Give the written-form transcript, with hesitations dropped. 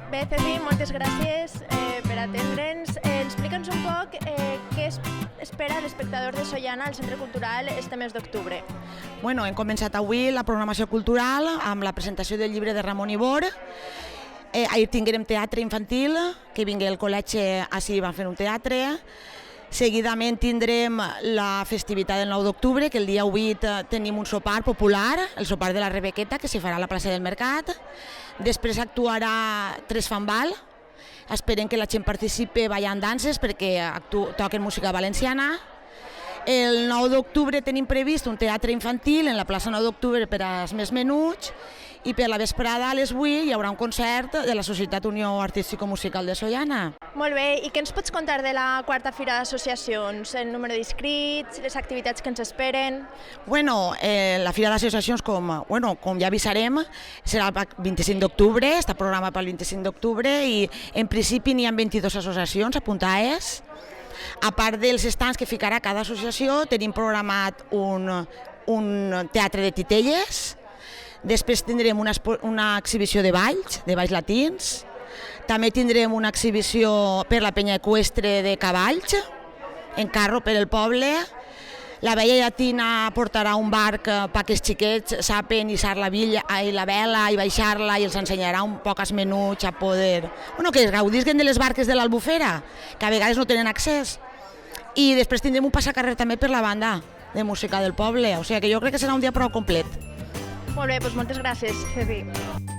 Bé, Cepi, moltes gràcies per atendre'ns. Explica'ns un poc què espera l'espectador de Sollana al Centre Cultural este mes d'octubre. Bueno, hem començat avui la programació cultural amb la presentació del llibre de Ramon Ibor. Ahir tinguérem teatre infantil, que vingué al col·legi, així van fer un teatre. Seguidament tindrem la festivitat del 9 d'octubre, que el dia 8 tenim un sopar popular, el sopar de la Rebequeta, que s'hi farà a la plaça del Mercat. Després actuarà Tres fan ball. Esperem que la gent participi ballant danses perquè toquen música valenciana. El 9 d'octubre tenim previst un teatre infantil en la plaça 9 d'octubre per als més menuts i per la vesprada a les 8 hi haurà un concert de la Societat Unió Artístico-Musical de Sollana. Molt bé, i què ens pots contar de la quarta fira d'associacions? El número d'inscrits, les activitats que ens esperen? Bueno, la fira d'associacions, com ja avisarem, serà el 25 d'octubre, està programat pel 25 d'octubre i en principi n'hi ha 22 associacions apuntades. A part dels estants que ficarà cada associació, tenim programat un teatre de titelles. Després tindrem una exhibició de balls latins. També tindrem una exhibició per la penya eqüestre de cavalls, en carro per el poble. La vella llatina portarà un barc perquè els xiquets saben hissar la vela i baixar-la i els ensenyarà un poc als menuts a poder... que es gaudisquen de les barques de l'Albufera, que a vegades no tenen accés. I després tindrem un passacarrer també per la banda de música del poble, o sigui que jo crec que serà un dia prou complet. Molt bé, doncs moltes gràcies, Cepi.